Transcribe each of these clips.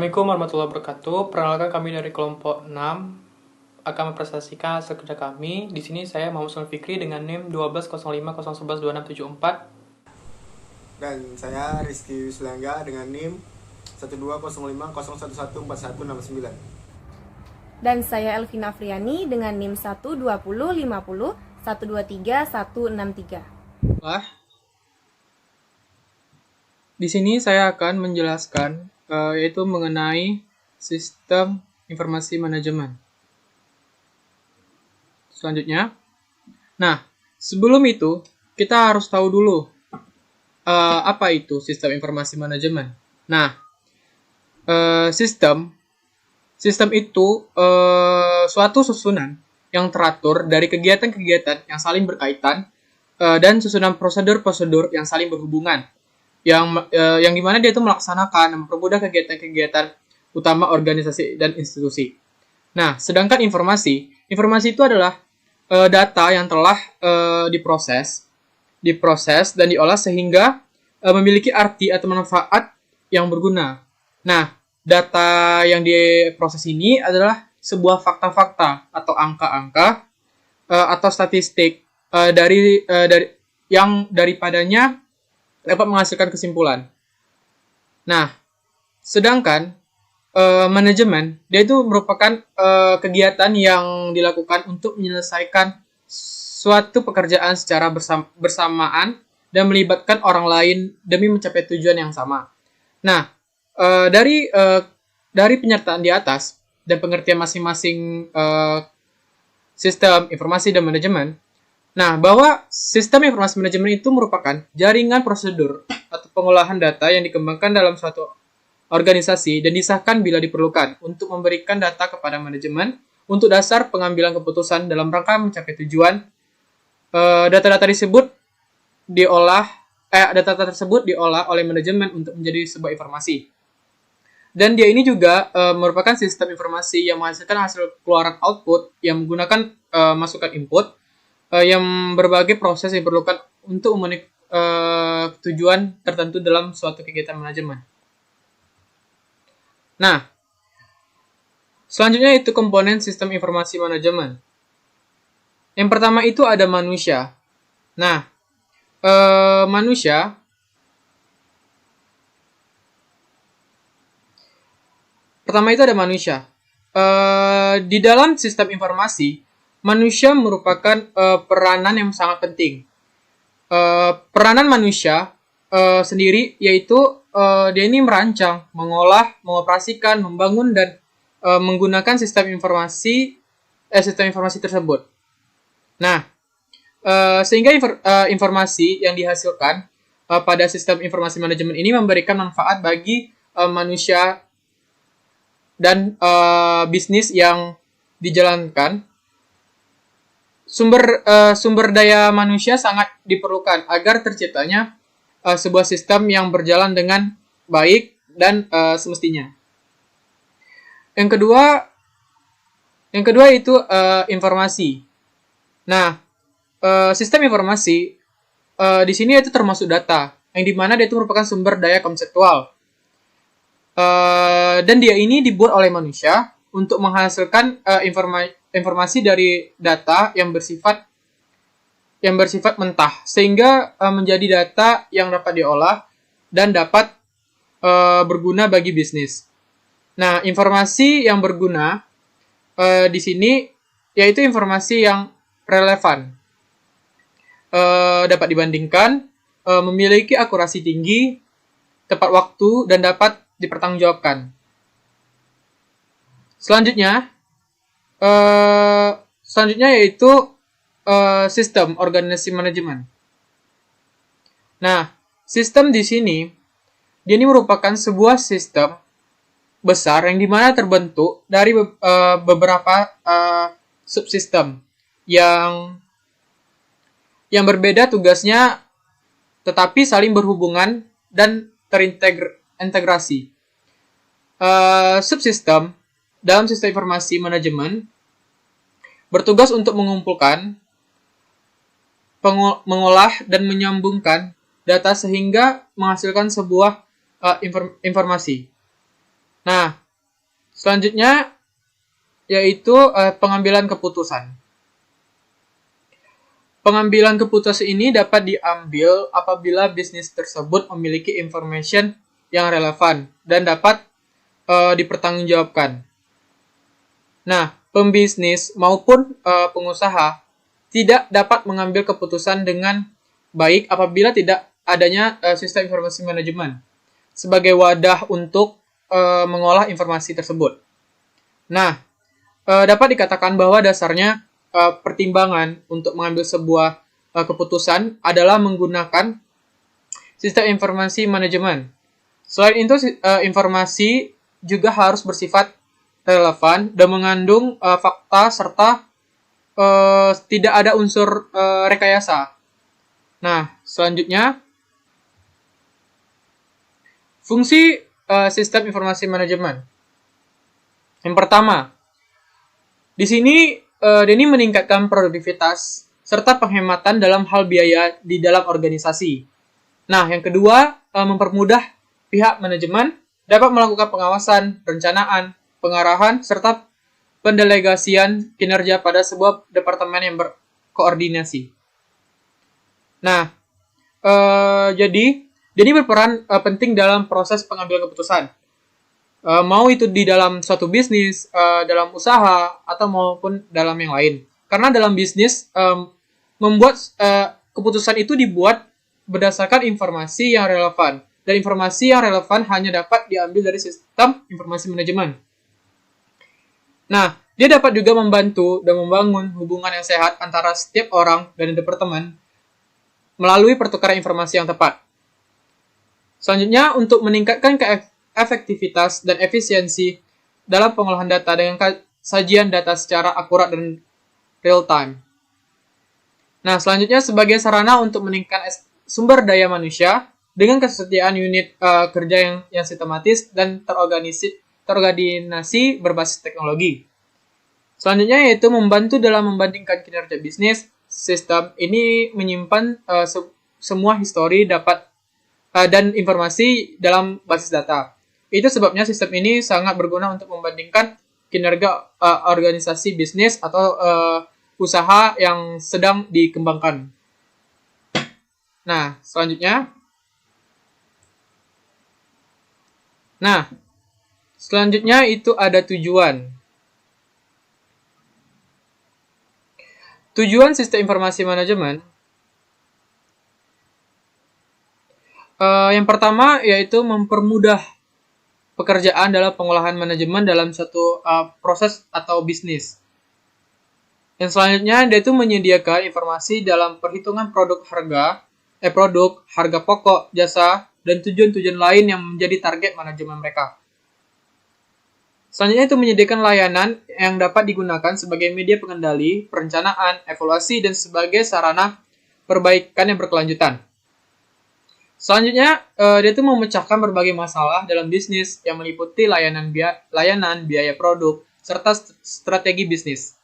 Assalamualaikum warahmatullahi wabarakatuh. Perkenalkan kami dari kelompok 6 akan mempresentasikan hasil kerja kami. Di sini saya Muhammad Sultan Fikri dengan NIM 120501112674. Dan saya Rizky Sulangga dengan NIM 120501114169. Dan saya Elvina Afriani dengan NIM 12050123163. Di sini saya akan menjelaskan yaitu mengenai sistem informasi manajemen. Selanjutnya, nah sebelum itu kita harus tahu dulu apa itu sistem informasi manajemen. Nah, sistem itu suatu susunan yang teratur dari kegiatan-kegiatan yang saling berkaitan dan susunan prosedur-prosedur yang saling berhubungan, yang dimana dia itu melaksanakan dan mempermudah kegiatan-kegiatan utama organisasi dan institusi. Nah, sedangkan informasi itu adalah data yang telah diproses dan diolah sehingga memiliki arti atau manfaat yang berguna. Nah, data yang diproses ini adalah sebuah fakta-fakta atau angka-angka atau statistik yang daripadanya dapat menghasilkan kesimpulan. Nah, sedangkan manajemen dia itu merupakan kegiatan yang dilakukan untuk menyelesaikan suatu pekerjaan secara bersamaan dan melibatkan orang lain demi mencapai tujuan yang sama. Nah, dari penyertaan di atas dan pengertian masing-masing sistem informasi dan manajemen, nah bahwa sistem informasi manajemen itu merupakan jaringan prosedur atau pengolahan data yang dikembangkan dalam suatu organisasi dan disahkan bila diperlukan untuk memberikan data kepada manajemen untuk dasar pengambilan keputusan dalam rangka mencapai tujuan. Data-data tersebut diolah oleh manajemen untuk menjadi sebuah informasi. Dan dia ini juga merupakan sistem informasi yang menghasilkan hasil keluaran output yang menggunakan masukan input yang berbagai proses yang diperlukan untuk memenuhi tujuan tertentu dalam suatu kegiatan manajemen. Nah, selanjutnya itu komponen sistem informasi manajemen. Yang pertama itu ada manusia. Nah, manusia pertama itu ada manusia. Di dalam sistem informasi, manusia merupakan peranan yang sangat penting. Peranan manusia sendiri yaitu dia ini merancang, mengolah, mengoperasikan, membangun dan menggunakan sistem informasi tersebut. Nah, sehingga informasi yang dihasilkan pada sistem informasi manajemen ini memberikan manfaat bagi manusia dan bisnis yang dijalankan. Sumber daya manusia sangat diperlukan agar terciptanya sebuah sistem yang berjalan dengan baik dan semestinya. Yang kedua itu informasi. Nah, sistem informasi di sini itu termasuk data, yang dimana dia itu merupakan sumber daya konseptual. Dan dia ini dibuat oleh manusia untuk menghasilkan informasi dari data yang bersifat mentah, sehingga menjadi data yang dapat diolah dan dapat berguna bagi bisnis. Nah, informasi yang berguna di sini yaitu informasi yang relevan, dapat dibandingkan, memiliki akurasi tinggi, tepat waktu, dan dapat dipertanggungjawabkan. Selanjutnya yaitu sistem organisasi manajemen. Nah, sistem di sini dia ini merupakan sebuah sistem besar yang dimana terbentuk dari beberapa subsistem yang berbeda tugasnya tetapi saling berhubungan dan terintegrasi. Subsistem dalam sistem informasi manajemen bertugas untuk mengumpulkan, mengolah, dan menyambungkan data sehingga menghasilkan sebuah informasi. Nah, selanjutnya yaitu pengambilan keputusan. Pengambilan keputusan ini dapat diambil apabila bisnis tersebut memiliki information yang relevan dan dapat dipertanggungjawabkan. Nah, pembisnis maupun pengusaha tidak dapat mengambil keputusan dengan baik apabila tidak adanya sistem informasi manajemen sebagai wadah untuk mengolah informasi tersebut. Nah, dapat dikatakan bahwa dasarnya pertimbangan untuk mengambil sebuah keputusan adalah menggunakan sistem informasi manajemen. Selain itu, informasi juga harus bersifat relevan dan mengandung fakta serta tidak ada unsur rekayasa. Nah, selanjutnya, fungsi sistem informasi manajemen. Yang pertama, di sini Denny meningkatkan produktivitas serta penghematan dalam hal biaya di dalam organisasi. Nah, yang kedua, mempermudah pihak manajemen dapat melakukan pengawasan, perencanaan, pengarahan, serta pendelegasian kinerja pada sebuah departemen yang berkoordinasi. Nah, jadi berperan penting dalam proses pengambilan keputusan. Mau itu di dalam suatu bisnis, dalam usaha, atau maupun dalam yang lain. Karena dalam bisnis, membuat keputusan itu dibuat berdasarkan informasi yang relevan. Dan informasi yang relevan hanya dapat diambil dari sistem informasi manajemen. Nah, dia dapat juga membantu dan membangun hubungan yang sehat antara setiap orang dan departemen melalui pertukaran informasi yang tepat. Selanjutnya, untuk meningkatkan efektivitas dan efisiensi dalam pengolahan data dengan sajian data secara akurat dan real time. Nah, selanjutnya sebagai sarana untuk meningkatkan sumber daya manusia dengan kesetiaan unit kerja yang sistematis dan terorganisasi berbasis teknologi. Selanjutnya yaitu membantu dalam membandingkan kinerja bisnis. Sistem ini menyimpan semua histori dan informasi dalam basis data. Itu sebabnya sistem ini sangat berguna untuk membandingkan kinerja organisasi bisnis atau usaha yang sedang dikembangkan. Nah, selanjutnya itu ada tujuan. Tujuan sistem informasi manajemen yang pertama yaitu mempermudah pekerjaan dalam pengolahan manajemen dalam suatu proses atau bisnis. Yang selanjutnya, dia itu menyediakan informasi dalam perhitungan produk, harga pokok, jasa, dan tujuan-tujuan lain yang menjadi target manajemen mereka. Selanjutnya itu menyediakan layanan yang dapat digunakan sebagai media pengendali, perencanaan, evaluasi, dan sebagai sarana perbaikan yang berkelanjutan. Selanjutnya, dia itu memecahkan berbagai masalah dalam bisnis yang meliputi layanan biaya produk, serta strategi bisnis.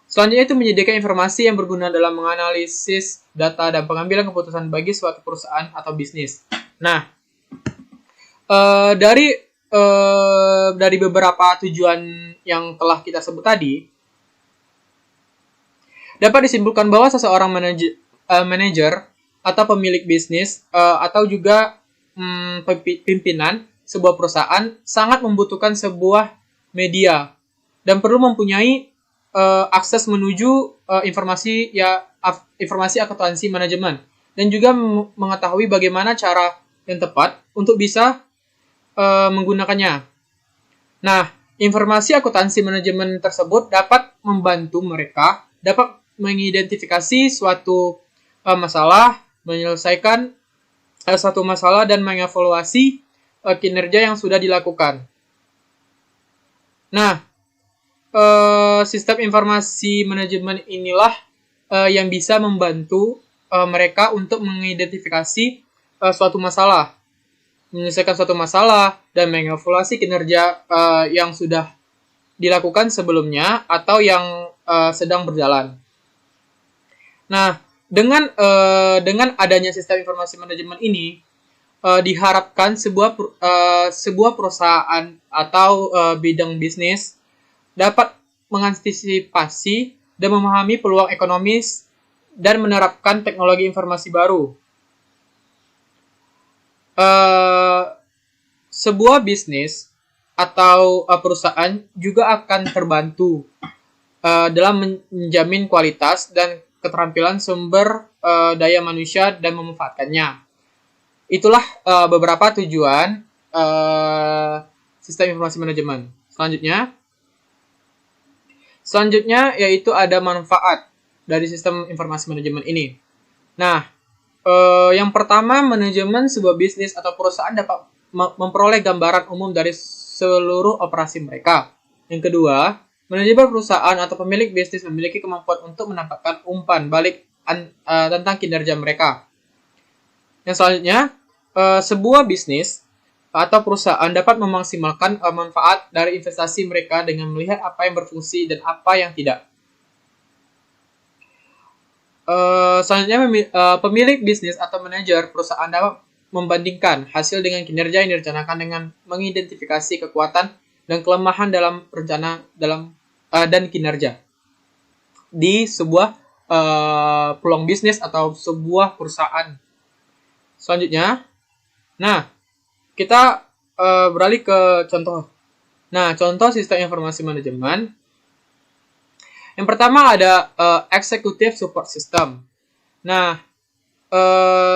Selanjutnya itu menyediakan informasi yang berguna dalam menganalisis data dan pengambilan keputusan bagi suatu perusahaan atau bisnis. Nah, dari beberapa tujuan yang telah kita sebut tadi, dapat disimpulkan bahwa seseorang manajer atau pemilik bisnis atau juga pimpinan sebuah perusahaan sangat membutuhkan sebuah media dan perlu mempunyai akses menuju informasi akuntansi manajemen dan juga mengetahui bagaimana cara yang tepat untuk bisa menggunakannya. Nah, informasi akuntansi manajemen tersebut dapat membantu mereka dapat mengidentifikasi suatu masalah, menyelesaikan suatu masalah dan mengevaluasi kinerja yang sudah dilakukan. Nah, sistem informasi manajemen inilah yang bisa membantu mereka untuk mengidentifikasi suatu masalah, menyelesaikan suatu masalah, dan mengevaluasi kinerja yang sudah dilakukan sebelumnya atau yang sedang berjalan. Nah, dengan adanya sistem informasi manajemen ini, diharapkan sebuah perusahaan atau bidang bisnis dapat mengantisipasi dan memahami peluang ekonomis dan menerapkan teknologi informasi baru. Sebuah bisnis atau perusahaan juga akan terbantu dalam menjamin kualitas dan keterampilan sumber daya manusia dan memanfaatkannya. Itulah beberapa tujuan sistem informasi manajemen. Selanjutnya yaitu ada manfaat dari sistem informasi manajemen ini. Nah, yang pertama, manajemen sebuah bisnis atau perusahaan dapat memperoleh gambaran umum dari seluruh operasi mereka. Yang kedua, manajemen perusahaan atau pemilik bisnis memiliki kemampuan untuk menampakkan umpan balik tentang kinerja mereka. Yang selanjutnya, sebuah bisnis atau perusahaan dapat memaksimalkan manfaat dari investasi mereka dengan melihat apa yang berfungsi dan apa yang tidak. Selanjutnya, pemilik bisnis atau manajer perusahaan dapat membandingkan hasil dengan kinerja yang direncanakan dengan mengidentifikasi kekuatan dan kelemahan dalam rencana dan kinerja di sebuah peluang bisnis atau sebuah perusahaan. Selanjutnya, nah kita beralih ke contoh. Nah, contoh sistem informasi manajemen. Yang pertama ada Executive Support System. Nah,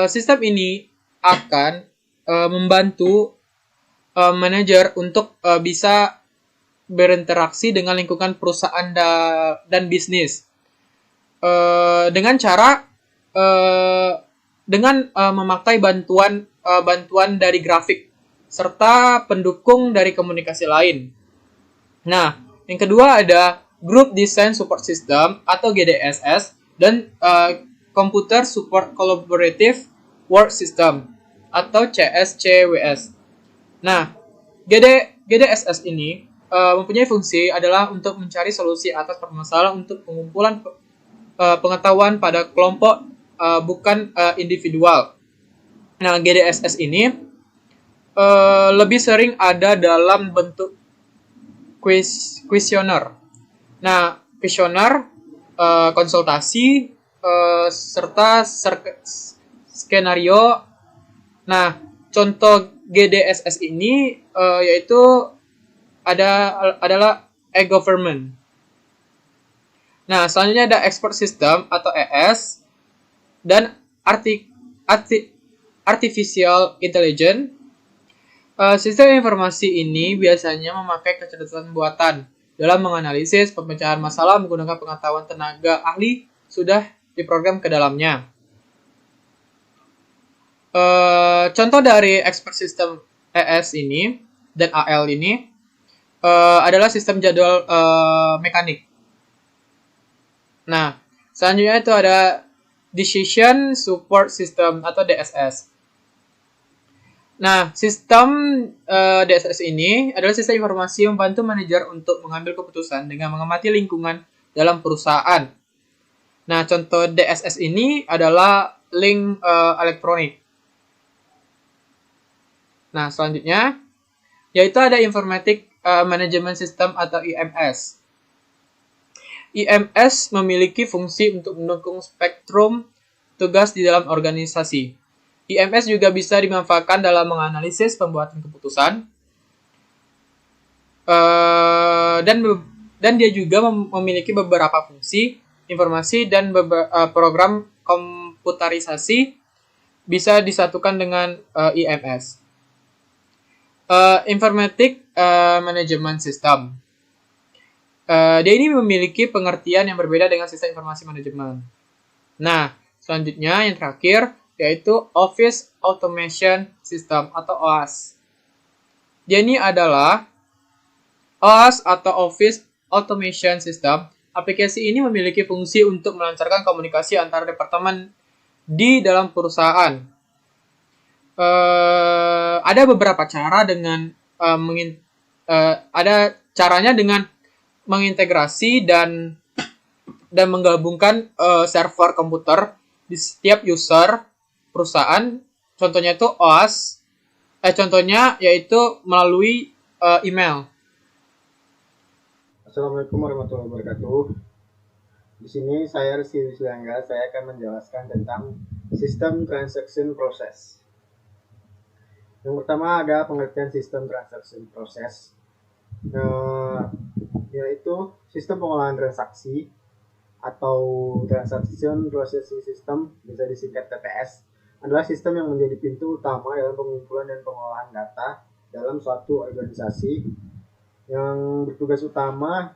sistem ini akan membantu manajer untuk bisa berinteraksi dengan lingkungan perusahaan dan bisnis dengan cara memakai bantuan dari grafik serta pendukung dari komunikasi lain. Nah, yang kedua ada Group Design Support System atau GDSS dan Computer Support Collaborative Work System atau CSCWS. Nah, GDSS ini mempunyai fungsi adalah untuk mencari solusi atas permasalahan untuk pengumpulan pengetahuan pada kelompok bukan individual. Nah, GDSS ini lebih sering ada dalam bentuk kuesioner. Nah, kuesioner, konsultasi, serta skenario. Nah, contoh GDSS ini yaitu adalah e-government. Nah, selanjutnya ada expert system atau ES dan artificial intelligence. Sistem informasi ini biasanya memakai kecerdasan buatan dalam menganalisis pemecahan masalah menggunakan pengetahuan tenaga ahli sudah diprogram ke dalamnya. Contoh dari expert system ES ini dan AL ini adalah sistem jadwal mekanik. Nah, selanjutnya itu ada Decision Support System atau DSS. Nah, sistem DSS ini adalah sistem informasi yang membantu manajer untuk mengambil keputusan dengan mengamati lingkungan dalam perusahaan. Nah, contoh DSS ini adalah link elektronik. Nah, selanjutnya yaitu ada Informatic Management System atau IMS. IMS memiliki fungsi untuk mendukung spektrum tugas di dalam organisasi. IMS juga bisa dimanfaatkan dalam menganalisis pembuatan keputusan dan dia juga memiliki beberapa fungsi informasi dan program komputerisasi bisa disatukan dengan IMS. Informatic Management System. Dia ini memiliki pengertian yang berbeda dengan sistem informasi manajemen. Nah, selanjutnya yang terakhir yaitu Office Automation System atau OAS. Dia ini adalah OAS atau Office Automation System. Aplikasi ini memiliki fungsi untuk melancarkan komunikasi antara departemen di dalam perusahaan. Ada beberapa cara dengan ada caranya dengan mengintegrasi dan menggabungkan server komputer di setiap user perusahaan. contohnya itu OAS. Contohnya yaitu melalui email. Assalamualaikum warahmatullahi wabarakatuh. Di sini saya Rizky Wislayangga, saya akan menjelaskan tentang sistem transaction process. Yang pertama ada pengertian sistem transaction process, yaitu sistem pengolahan transaksi atau transaction processing system, bisa disingkat TPS, adalah sistem yang menjadi pintu utama dalam pengumpulan dan pengolahan data dalam suatu organisasi yang bertugas utama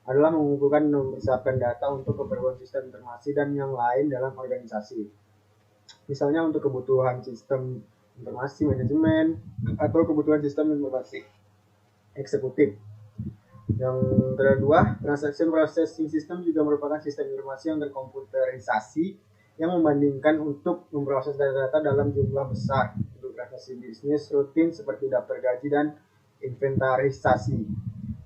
adalah mengumpulkan dan mempersiapkan data untuk keperluan sistem informasi dan yang lain dalam organisasi. Misalnya untuk kebutuhan sistem informasi manajemen atau kebutuhan sistem informasi eksekutif. Yang kedua, transaction processing system juga merupakan sistem informasi yang terkomputerisasi yang membandingkan untuk memproses data-data dalam jumlah besar untuk transaksi bisnis rutin seperti daftar gaji dan inventarisasi.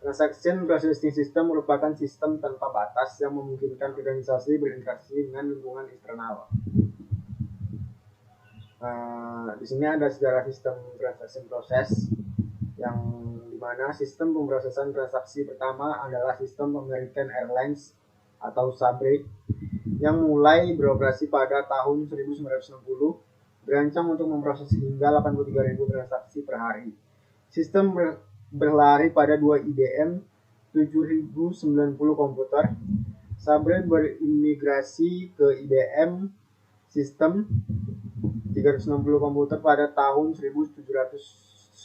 Transaction processing system merupakan sistem tanpa batas yang memungkinkan organisasi berinteraksi dengan lingkungan eksternal. Di sini ada sejarah sistem transaction process, yang dimana sistem pemrosesan transaksi pertama adalah sistem American Airlines atau Sabre yang mulai beroperasi pada tahun 1960, berancang untuk memproses hingga 83.000 transaksi per hari. Sistem berlari pada 2 IBM 7090 komputer. Sabre berimigrasi ke IBM sistem 360 komputer pada tahun 1972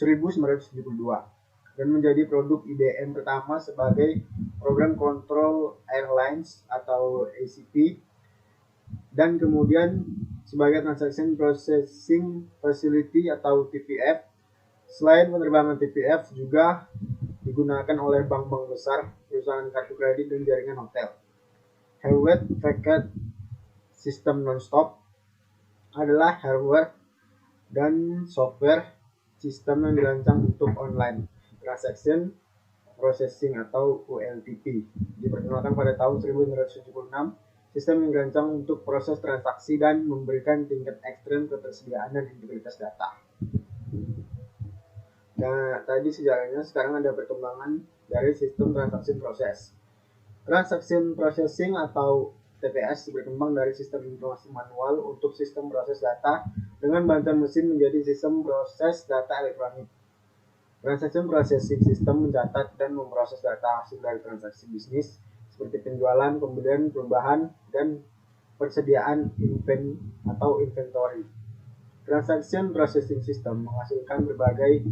dan menjadi produk IBM pertama sebagai program control airlines atau ACP, dan kemudian sebagai transaction processing facility atau TPF. Selain penerbangan TPF juga digunakan oleh bank-bank besar, perusahaan kartu kredit, dan jaringan hotel. Hewlett Packard System Nonstop adalah hardware dan software sistem yang dirancang untuk online transaction processing atau OLTP. Diperkenalkan pada tahun 1976, sistem yang dirancang untuk proses transaksi dan memberikan tingkat ekstrem ketersediaan dan integritas data. Nah, tadi sejarahnya. Sekarang ada perkembangan dari sistem transaction process. Transaction processing atau TPS berkembang dari sistem informasi manual untuk sistem proses data dengan bantuan mesin menjadi sistem proses data elektronik. Transaction processing system mencatat dan memproses data hasil dari transaksi bisnis seperti penjualan, pembelian, perubahan, dan persediaan inventory. Transaction processing system menghasilkan berbagai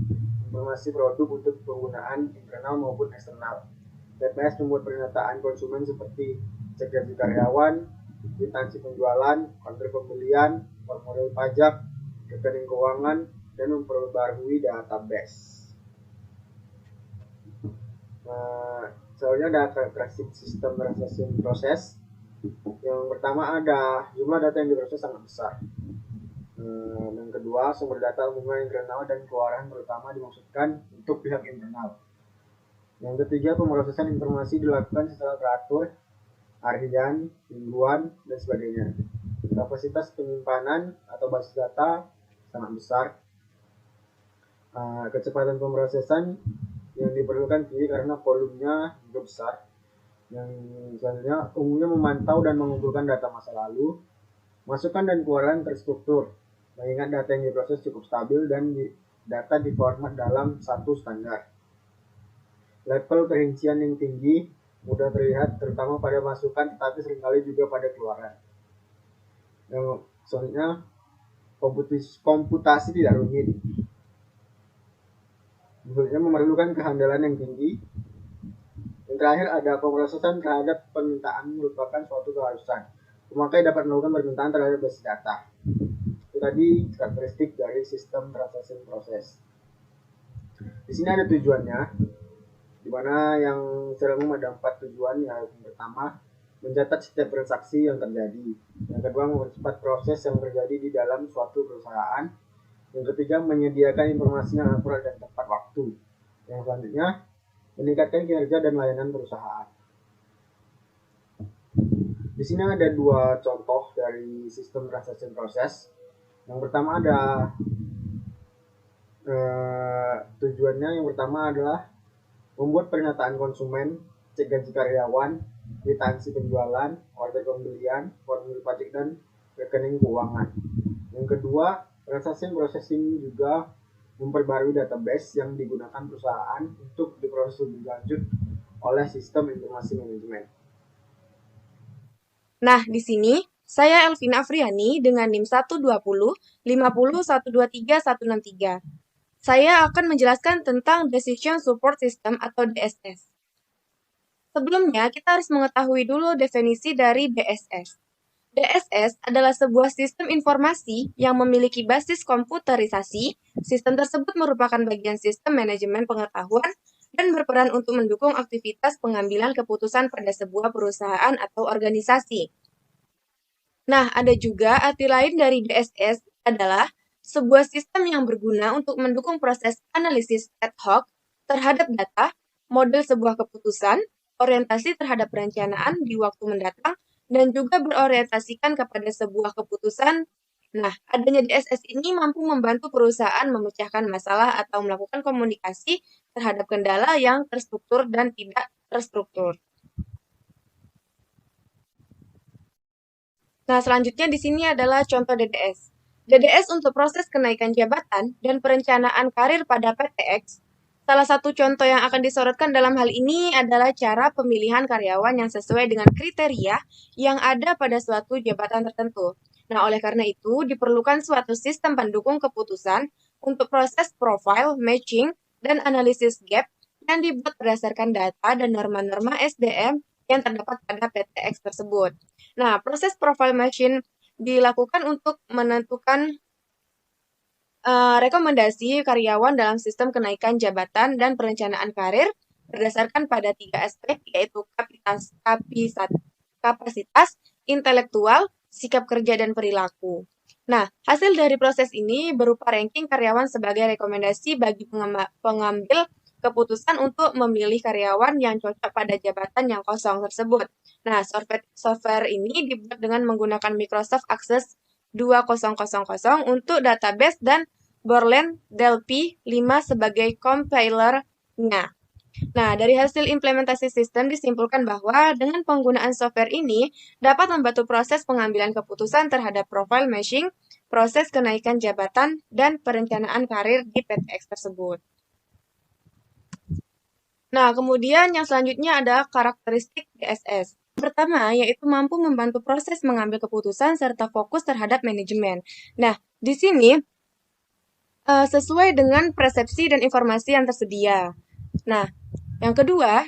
informasi produk untuk penggunaan internal maupun eksternal. TPS membuat pernyataan konsumen seperti cek gaji karyawan, kwitansi penjualan, kontrak pembelian, formulir pajak, rekening keuangan, dan memperbarui database. Selanjutnya ada karakteristik sistem transaction process. Yang pertama ada jumlah data yang diproses sangat besar. Yang kedua, sumber data hubungan internal dan keluaran terutama dimaksudkan untuk pihak internal. Yang ketiga, pemrosesan informasi dilakukan secara teratur, harian, mingguan, dan sebagainya. Kapasitas penyimpanan atau basis data sangat besar. Kecepatan pemrosesan yang diperlukan tinggi karena volumenya juga besar. Yang selanjutnya, umumnya memantau dan mengumpulkan data masa lalu, masukan dan keluaran terstruktur, mengingat data yang diproses cukup stabil dan data diformat dalam satu standar. Level perincian yang tinggi mudah terlihat terutama pada masukan tetapi seringkali juga pada keluaran. Yang selanjutnya, komputasi tidak rumit. Selanjutnya memerlukan kehandalan yang tinggi. Yang terakhir ada pemrosesan terhadap permintaan merupakan suatu keharusan. Pemakai dapat melakukan permintaan terhadap basis data. Itu tadi karakteristik dari sistem transaction process. Di sini ada tujuannya, di mana yang secara umum ada 4 tujuan. Yang pertama, mencatat setiap transaksi yang terjadi. Yang kedua, mempercepat proses yang terjadi di dalam suatu perusahaan. Yang ketiga, menyediakan informasi yang akurat dan tepat waktu. Yang selanjutnya, meningkatkan kinerja dan layanan perusahaan. Di sini ada 2 contoh dari sistem transaction process. Yang pertama ada tujuannya yang pertama adalah membuat pernyataan konsumen, cek gaji karyawan, kwitansi penjualan, order pembelian, formulir pajak dan rekening keuangan. Yang kedua, transaction processing juga memperbarui database yang digunakan perusahaan untuk diproses lebih lanjut oleh sistem informasi manajemen. Nah, di sini saya Elvina Afriani dengan NIM 120 50 123 163. Saya akan menjelaskan tentang Decision Support System atau DSS. Sebelumnya, kita harus mengetahui dulu definisi dari DSS. DSS adalah sebuah sistem informasi yang memiliki basis komputerisasi. Sistem tersebut merupakan bagian sistem manajemen pengetahuan dan berperan untuk mendukung aktivitas pengambilan keputusan pada sebuah perusahaan atau organisasi. Nah, ada juga arti lain dari DSS adalah sebuah sistem yang berguna untuk mendukung proses analisis ad hoc terhadap data, model sebuah keputusan, orientasi terhadap perencanaan di waktu mendatang, dan juga berorientasikan kepada sebuah keputusan. Nah, adanya DSS ini mampu membantu perusahaan memecahkan masalah atau melakukan komunikasi terhadap kendala yang terstruktur dan tidak terstruktur. Nah, selanjutnya di sini adalah contoh DDS. DDS untuk proses kenaikan jabatan dan perencanaan karir pada PTX. Salah satu contoh yang akan disorotkan dalam hal ini adalah cara pemilihan karyawan yang sesuai dengan kriteria yang ada pada suatu jabatan tertentu. Nah, oleh karena itu, diperlukan suatu sistem pendukung keputusan untuk proses profile, matching, dan analisis gap yang dibuat berdasarkan data dan norma-norma SDM yang terdapat pada PTX tersebut. Nah, proses profile matching dilakukan untuk menentukan rekomendasi karyawan dalam sistem kenaikan jabatan dan perencanaan karir berdasarkan pada 3 aspek, yaitu kapasitas, intelektual, sikap kerja, dan perilaku. Nah, hasil dari proses ini berupa ranking karyawan sebagai rekomendasi bagi pengambil keputusan untuk memilih karyawan yang cocok pada jabatan yang kosong tersebut. Nah, software ini dibuat dengan menggunakan Microsoft Access 2000 untuk database dan Borland Delphi 5 sebagai compiler-nya. Nah, dari hasil implementasi sistem disimpulkan bahwa dengan penggunaan software ini dapat membantu proses pengambilan keputusan terhadap profile matching, proses kenaikan jabatan, dan perencanaan karir di PTX tersebut. Nah, kemudian yang selanjutnya ada karakteristik DSS. Pertama, yaitu mampu membantu proses mengambil keputusan serta fokus terhadap manajemen. Nah, di sini sesuai dengan persepsi dan informasi yang tersedia. Nah, yang kedua,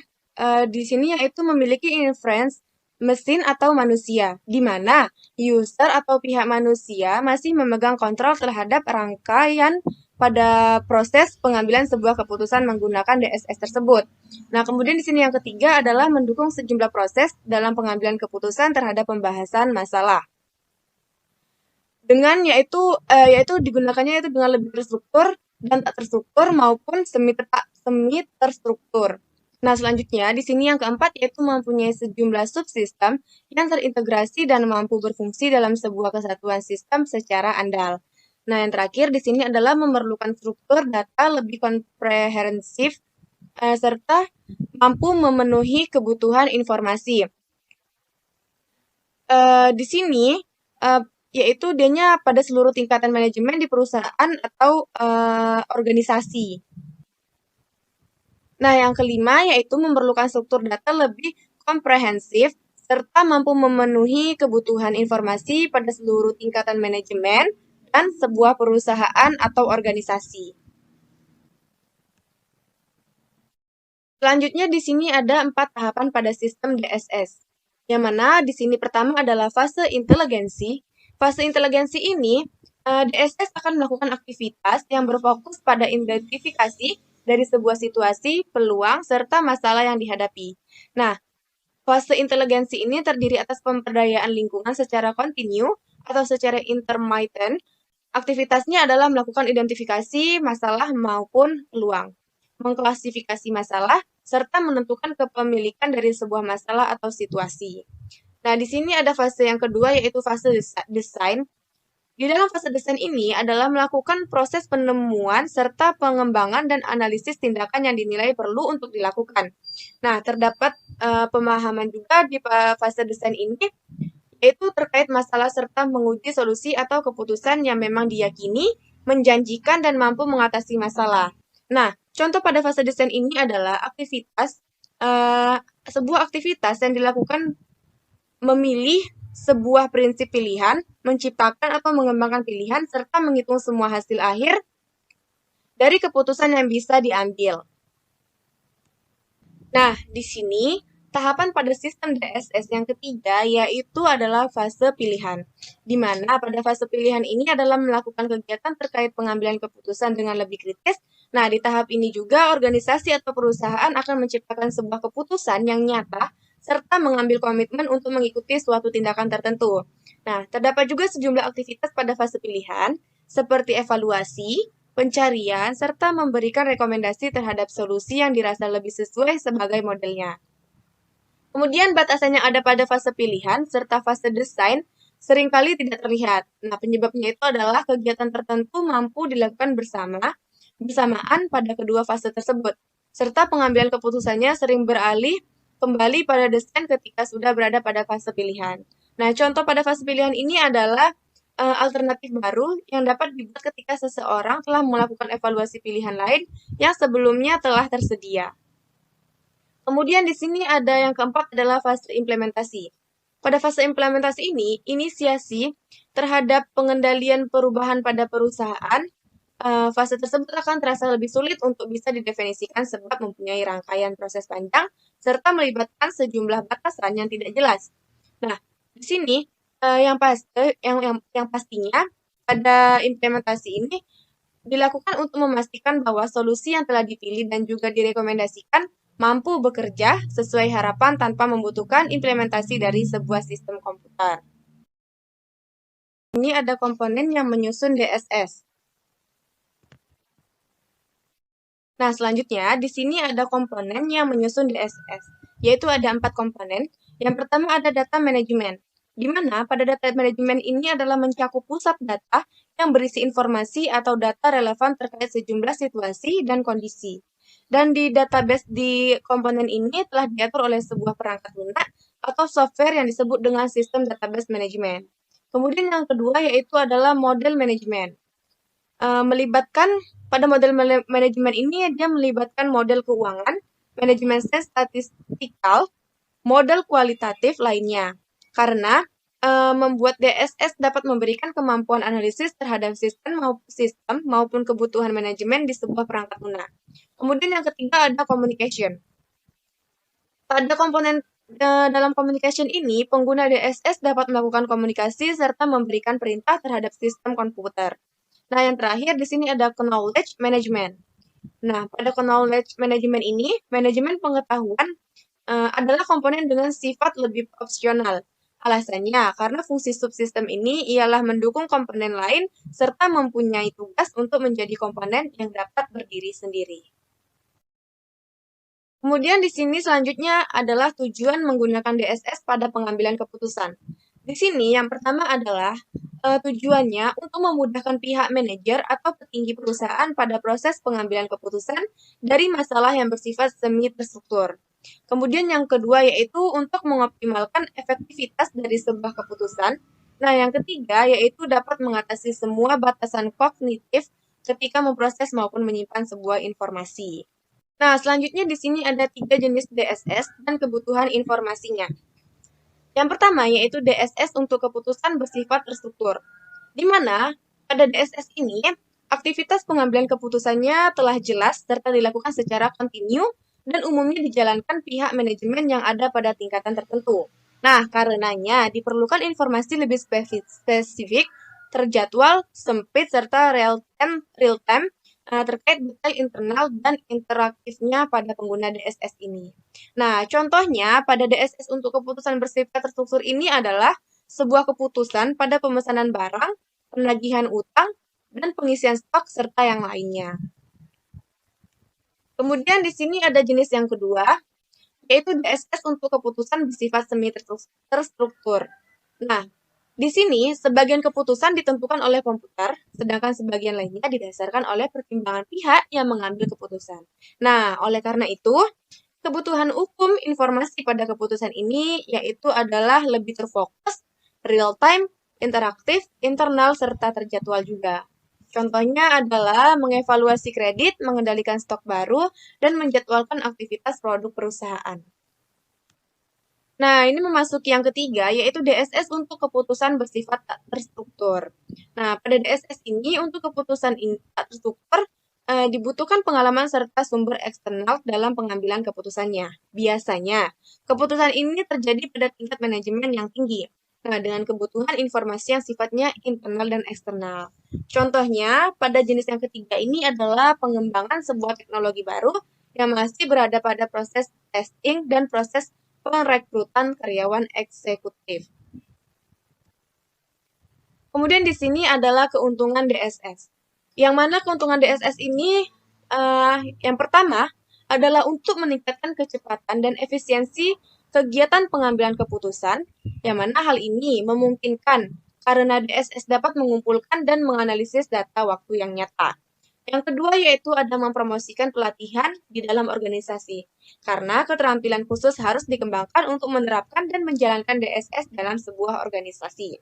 di sini yaitu memiliki inference mesin atau manusia, di mana user atau pihak manusia masih memegang kontrol terhadap rangkaian pada proses pengambilan sebuah keputusan menggunakan DSS tersebut. Nah, kemudian di sini yang ketiga adalah mendukung sejumlah proses dalam pengambilan keputusan terhadap pembahasan masalah. Dengan yaitu digunakannya itu dengan lebih terstruktur dan tak terstruktur maupun semi terstruktur. Nah, selanjutnya di sini yang keempat yaitu mempunyai sejumlah subsistem yang terintegrasi dan mampu berfungsi dalam sebuah kesatuan sistem secara andal. Nah, yang terakhir di sini adalah memerlukan struktur data lebih komprehensif serta mampu memenuhi kebutuhan informasi. Di sini yaitu dianya pada seluruh tingkatan manajemen di perusahaan atau organisasi. Nah, yang kelima yaitu memerlukan struktur data lebih komprehensif serta mampu memenuhi kebutuhan informasi pada seluruh tingkatan manajemen dan sebuah perusahaan atau organisasi. Selanjutnya di sini ada 4 tahapan pada sistem DSS. Yang mana di sini pertama adalah fase inteligensi. Fase inteligensi ini, DSS akan melakukan aktivitas yang berfokus pada identifikasi dari sebuah situasi, peluang, serta masalah yang dihadapi. Nah, fase inteligensi ini terdiri atas pemberdayaan lingkungan secara kontinu atau secara intermittent. Aktivitasnya adalah melakukan identifikasi masalah maupun peluang, mengklasifikasi masalah, serta menentukan kepemilikan dari sebuah masalah atau situasi. Nah, di sini ada fase yang kedua yaitu fase desain. Di dalam fase desain ini adalah melakukan proses penemuan serta pengembangan dan analisis tindakan yang dinilai perlu untuk dilakukan. Nah, terdapat pemahaman juga di fase desain ini, yaitu terkait masalah serta menguji solusi atau keputusan yang memang diyakini, menjanjikan, dan mampu mengatasi masalah. Nah, contoh pada fase desain ini adalah sebuah aktivitas yang dilakukan memilih sebuah prinsip pilihan, menciptakan atau mengembangkan pilihan, serta menghitung semua hasil akhir dari keputusan yang bisa diambil. Nah, di sini tahapan pada sistem DSS yang ketiga yaitu adalah fase pilihan, di mana pada fase pilihan ini adalah melakukan kegiatan terkait pengambilan keputusan dengan lebih kritis. Nah, di tahap ini juga organisasi atau perusahaan akan menciptakan sebuah keputusan yang nyata serta mengambil komitmen untuk mengikuti suatu tindakan tertentu. Nah, terdapat juga sejumlah aktivitas pada fase pilihan, seperti evaluasi, pencarian, serta memberikan rekomendasi terhadap solusi yang dirasa lebih sesuai sebagai modelnya. Kemudian batasan yang ada pada fase pilihan serta fase desain seringkali tidak terlihat. Nah, penyebabnya itu adalah kegiatan tertentu mampu dilakukan bersamaan pada kedua fase tersebut, serta pengambilan keputusannya sering beralih kembali pada desain ketika sudah berada pada fase pilihan. Nah, contoh pada fase pilihan ini adalah alternatif baru yang dapat dibuat ketika seseorang telah melakukan evaluasi pilihan lain yang sebelumnya telah tersedia. Kemudian di sini ada yang keempat adalah fase implementasi. Pada fase implementasi ini, inisiasi terhadap pengendalian perubahan pada perusahaan, fase tersebut akan terasa lebih sulit untuk bisa didefinisikan sebab mempunyai rangkaian proses panjang serta melibatkan sejumlah batasan yang tidak jelas. Nah, di sini yang pastinya pada implementasi ini dilakukan untuk memastikan bahwa solusi yang telah dipilih dan juga direkomendasikan mampu bekerja sesuai harapan tanpa membutuhkan implementasi dari sebuah sistem komputer. Ini ada komponen yang menyusun DSS. Nah, selanjutnya di sini ada komponen yang menyusun DSS, yaitu ada 4 komponen. Yang pertama ada data manajemen, di mana pada data manajemen ini adalah mencakup pusat data yang berisi informasi atau data relevan terkait sejumlah situasi dan kondisi. Dan di database di komponen ini telah diatur oleh sebuah perangkat lunak atau software yang disebut dengan sistem database management. Kemudian yang kedua yaitu adalah model manajemen. Melibatkan pada model manajemen ini dia melibatkan model keuangan, manajemen statistikal, model kualitatif lainnya. Karena membuat DSS dapat memberikan kemampuan analisis terhadap sistem maupun kebutuhan manajemen di sebuah perangkat lunak. Kemudian yang ketiga ada communication. Pada komponen dalam communication ini, pengguna DSS dapat melakukan komunikasi serta memberikan perintah terhadap sistem komputer. Nah, yang terakhir di sini ada knowledge management. Nah, pada knowledge management ini, manajemen pengetahuan adalah komponen dengan sifat lebih opsional. Alasannya, karena fungsi subsistem ini ialah mendukung komponen lain serta mempunyai tugas untuk menjadi komponen yang dapat berdiri sendiri. Kemudian di sini selanjutnya adalah tujuan menggunakan DSS pada pengambilan keputusan. Di sini yang pertama adalah tujuannya untuk memudahkan pihak manajer atau petinggi perusahaan pada proses pengambilan keputusan dari masalah yang bersifat semi terstruktur. Kemudian yang kedua yaitu untuk mengoptimalkan efektivitas dari sebuah keputusan. Nah, yang ketiga yaitu dapat mengatasi semua batasan kognitif ketika memproses maupun menyimpan sebuah informasi. Nah, selanjutnya di sini ada 3 jenis DSS dan kebutuhan informasinya. Yang pertama yaitu DSS untuk keputusan bersifat terstruktur, di mana pada DSS ini aktivitas pengambilan keputusannya telah jelas serta dilakukan secara kontinu dan umumnya dijalankan pihak manajemen yang ada pada tingkatan tertentu. Nah, karenanya diperlukan informasi lebih spesifik, terjadwal, sempit, serta real-time terkait detail internal dan interaktifnya pada pengguna DSS ini. Nah, contohnya pada DSS untuk keputusan bersifat terstruktur ini adalah sebuah keputusan pada pemesanan barang, penagihan utang, dan pengisian stok serta yang lainnya. Kemudian di sini ada jenis yang kedua, yaitu DSS untuk keputusan bersifat semi terstruktur. Nah, Di sini, sebagian keputusan ditentukan oleh komputer, sedangkan sebagian lainnya didasarkan oleh pertimbangan pihak yang mengambil keputusan. Nah, oleh karena itu, kebutuhan hukum informasi pada keputusan ini yaitu adalah lebih terfokus, real-time, interaktif, internal, serta terjadwal juga. Contohnya adalah mengevaluasi kredit, mengendalikan stok baru, dan menjadwalkan aktivitas produk perusahaan. Nah, ini memasuki yang ketiga, yaitu DSS untuk keputusan bersifat tak terstruktur. Nah, pada DSS ini, untuk keputusan tak terstruktur, dibutuhkan pengalaman serta sumber eksternal dalam pengambilan keputusannya. Biasanya, keputusan ini terjadi pada tingkat manajemen yang tinggi. Nah, dengan kebutuhan informasi yang sifatnya internal dan eksternal. Contohnya, pada jenis yang ketiga ini adalah pengembangan sebuah teknologi baru yang masih berada pada proses testing dan proses perekrutan karyawan eksekutif. Kemudian di sini adalah keuntungan DSS. Yang mana keuntungan DSS ini yang pertama adalah untuk meningkatkan kecepatan dan efisiensi kegiatan pengambilan keputusan, yang mana hal ini memungkinkan karena DSS dapat mengumpulkan dan menganalisis data waktu yang nyata. Yang kedua yaitu ada mempromosikan pelatihan di dalam organisasi, karena keterampilan khusus harus dikembangkan untuk menerapkan dan menjalankan DSS dalam sebuah organisasi.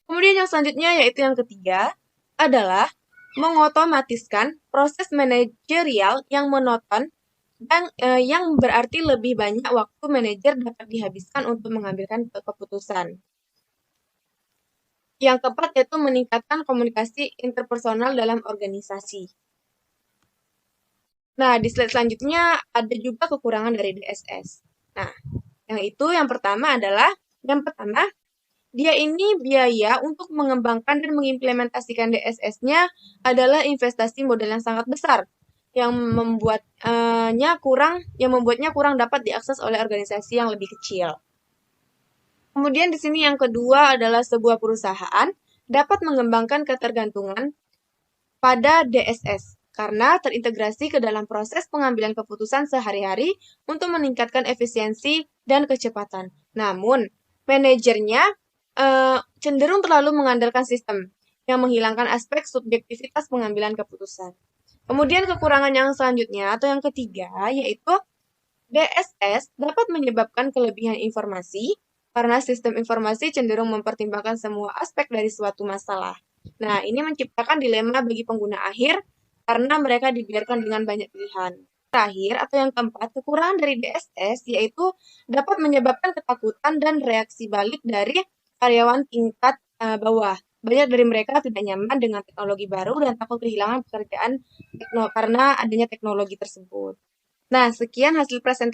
Kemudian yang selanjutnya yaitu yang ketiga adalah mengotomatiskan proses manajerial yang monoton dan yang berarti lebih banyak waktu manajer dapat dihabiskan untuk mengambilkan keputusan. Yang keempat yaitu meningkatkan komunikasi interpersonal dalam organisasi. Nah, di slide selanjutnya ada juga kekurangan dari DSS. Nah, yang pertama adalah, dia ini biaya untuk mengembangkan dan mengimplementasikan DSS-nya adalah investasi modal yang sangat besar, yang membuatnya kurang dapat diakses oleh organisasi yang lebih kecil. Kemudian di sini yang kedua adalah sebuah perusahaan dapat mengembangkan ketergantungan pada DSS karena terintegrasi ke dalam proses pengambilan keputusan sehari-hari untuk meningkatkan efisiensi dan kecepatan. Namun, manajernya cenderung terlalu mengandalkan sistem yang menghilangkan aspek subjektivitas pengambilan keputusan. Kemudian kekurangan yang selanjutnya atau yang ketiga yaitu DSS dapat menyebabkan kelebihan informasi karena sistem informasi cenderung mempertimbangkan semua aspek dari suatu masalah. Nah, ini menciptakan dilema bagi pengguna akhir karena mereka dibiarkan dengan banyak pilihan. Terakhir, atau yang keempat, kekurangan dari DSS yaitu dapat menyebabkan ketakutan dan reaksi balik dari karyawan tingkat bawah. Banyak dari mereka tidak nyaman dengan teknologi baru dan takut kehilangan pekerjaan karena adanya teknologi tersebut. Nah, sekian hasil presentasi.